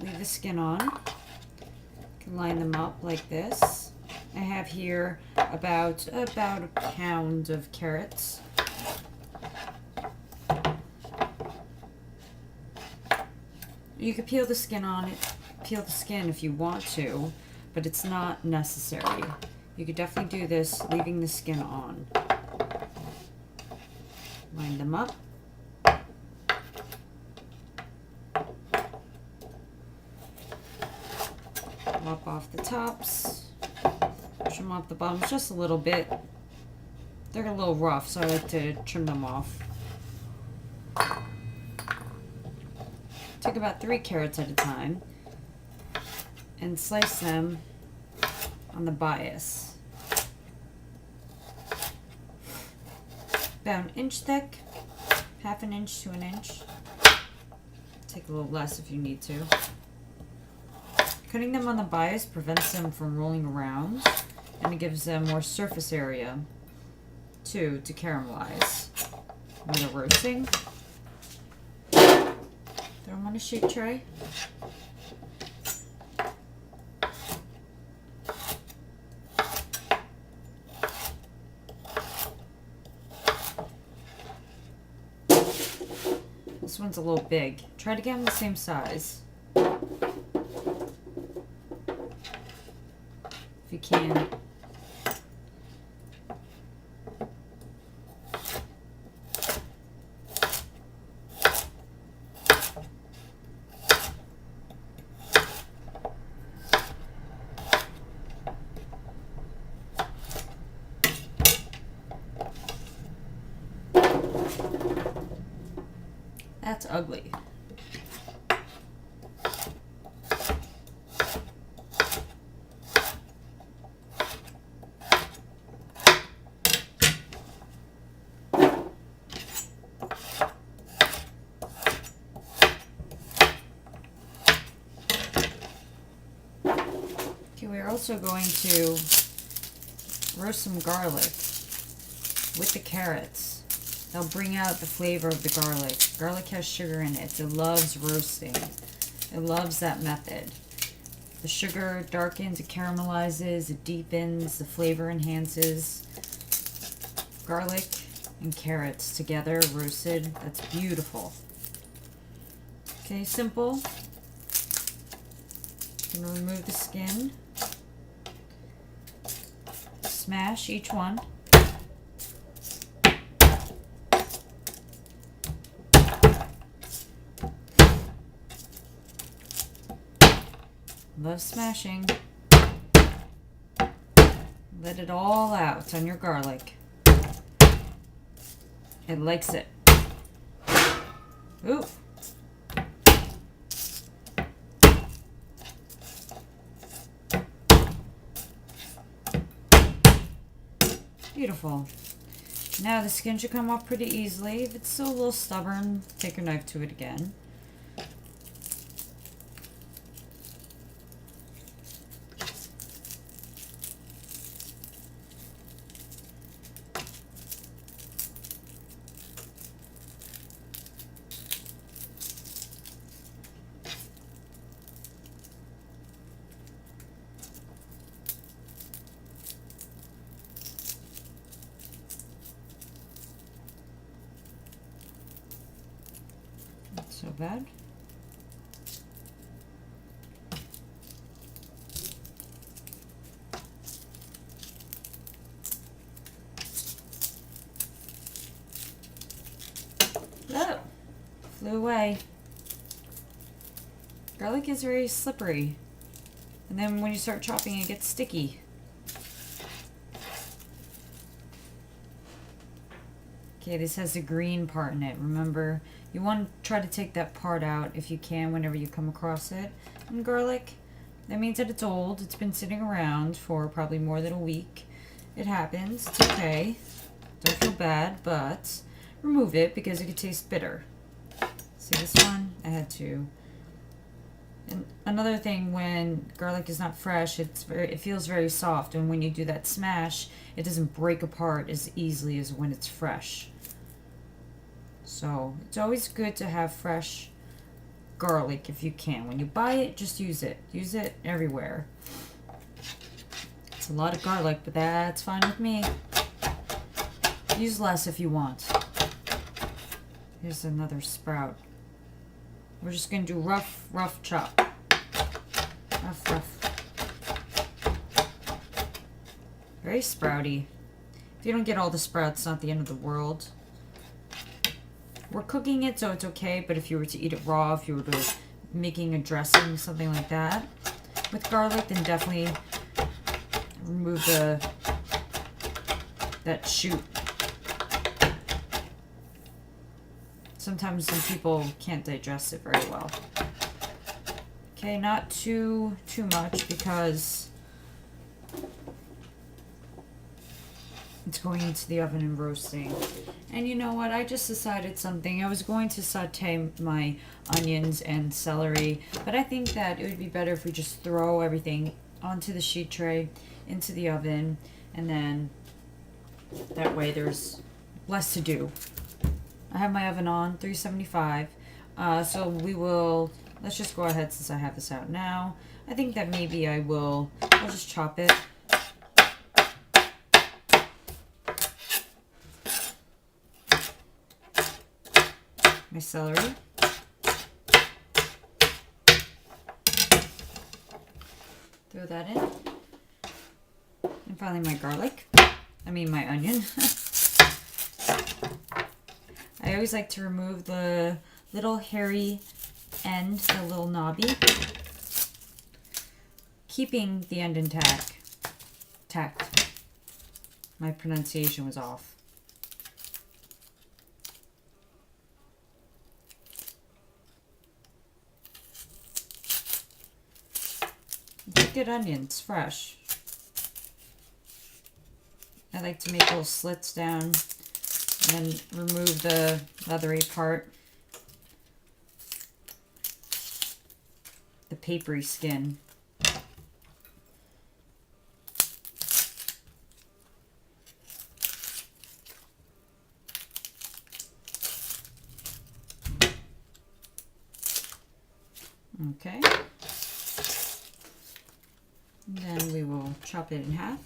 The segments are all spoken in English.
leave the skin on. You can line them up like this. I have here about a pound of carrots. You could peel the skin on it, peel the skin if you want to, but it's not necessary. You could definitely do this leaving the skin on. Line them up. Lop off the tops. Trim off the bottoms just a little bit. They're a little rough, so I like to trim them off. Take about 3 carrots at a time and slice them on the bias. About 1 inch thick, half an inch to 1 inch. Take a little less if you need to. Cutting them on the bias prevents them from rolling around, and it gives them more surface area too to caramelize when they're roasting. Throw them on a sheet tray. This one's a little big. Try to get them the same size. If you can. That's ugly. Okay, we're also going to roast some garlic with the carrots. They'll bring out the flavor of the garlic. Garlic has sugar in it. It loves roasting. It loves that method. The sugar darkens, it caramelizes, it deepens, the flavor enhances. Garlic and carrots together, roasted. That's beautiful. Okay, simple. I'm going to remove the skin. Smash each one. Love smashing. Let it all out on your garlic. It likes it. Ooh. Beautiful. Now the skin should come off pretty easily. If it's still a little stubborn, take your knife to it again. Not so bad. Oh, flew away. Garlic is very slippery. And then when you start chopping, it gets sticky. Okay, this has a green part in it. Remember, you want to try to take that part out if you can whenever you come across it. And garlic, that means that it's old. It's been sitting around for probably more than a week. It happens. It's okay. Don't feel bad, but remove it because it could taste bitter. See this one? I had to. And another thing, when garlic is not fresh, it feels very soft, and when you do that smash, it doesn't break apart as easily as when it's fresh. So it's always good to have fresh garlic if you can. When you buy it, just use it. Use it everywhere. It's a lot of garlic, but that's fine with me. Use less if you want. Here's another sprout. We're just going to do rough chop. Rough. Very sprouty. If you don't get all the sprouts, it's not the end of the world. We're cooking it, so it's okay, but if you were to eat it raw, if you were to making a dressing, something like that, with garlic, then definitely remove that shoot. Sometimes some people can't digest it very well. Okay, not too much because it's going into the oven and roasting. And you know what? I just decided something. I was going to saute my onions and celery, but I think that it would be better if we just throw everything onto the sheet tray, into the oven, and then that way there's less to do. I have my oven on 375, so let's just go ahead since I have this out now. I think that maybe I'll just chop it. My celery. Throw that in. And finally my garlic. My onion. I always like to remove the little hairy end, the little knobby, keeping the end intact. My pronunciation was off. Good onions, fresh. I like to make little slits down and remove the leathery part, the papery skin. Okay. And then we will chop it in half.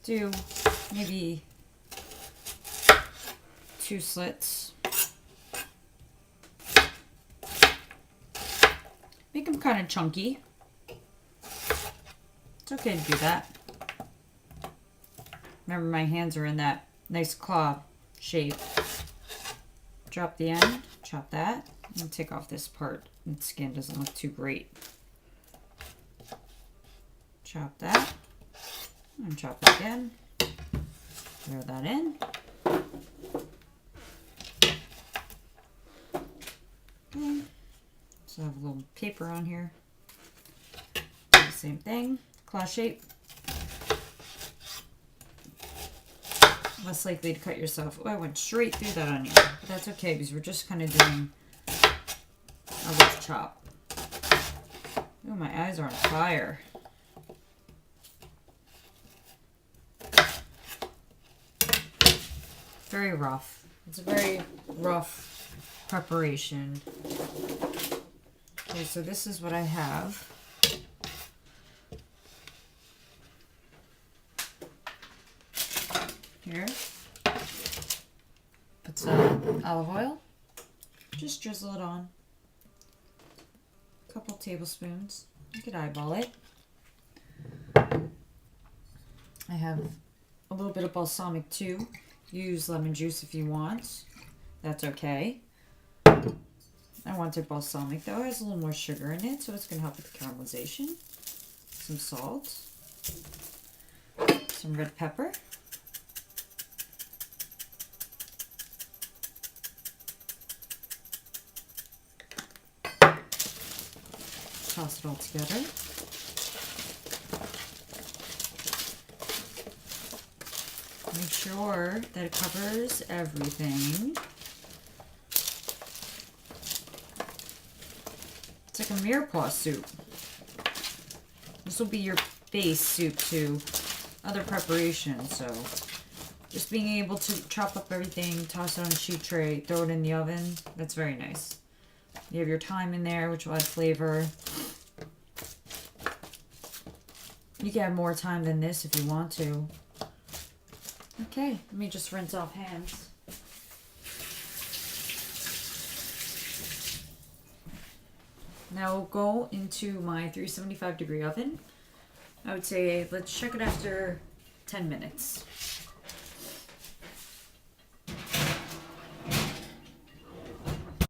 Do maybe 2 slits. Make them kind of chunky. It's okay to do that. Remember, my hands are in that nice claw shape. Drop the end, chop that, and take off this part. The skin doesn't look too great. Chop that. And chop it again. Throw that in. Okay. So I have a little paper on here. Do the same thing. Claw shape. Less likely to cut yourself. Oh, I went straight through that onion. But that's okay because we're just kind of doing a little chop. Oh, my eyes are on fire. Very rough. It's a very rough preparation. Okay, so this is what I have. Here. Put some olive oil. Just drizzle it on. A couple tablespoons. You could eyeball it. I have a little bit of balsamic too. Use lemon juice if you want. That's okay. I wanted balsamic though. It has a little more sugar in it, so it's going to help with the caramelization. Some salt. Some red pepper. Toss it all together. Make sure that it covers everything. It's like a mirepoix soup. This will be your base soup to other preparations, so just being able to chop up everything, toss it on a sheet tray, throw it in the oven, that's very nice. You have your thyme in there, which will add flavor. You can add more thyme than this if you want to. Okay, let me just rinse off hands. Now we'll go into my 375 degree oven. I would say let's check it after 10 minutes.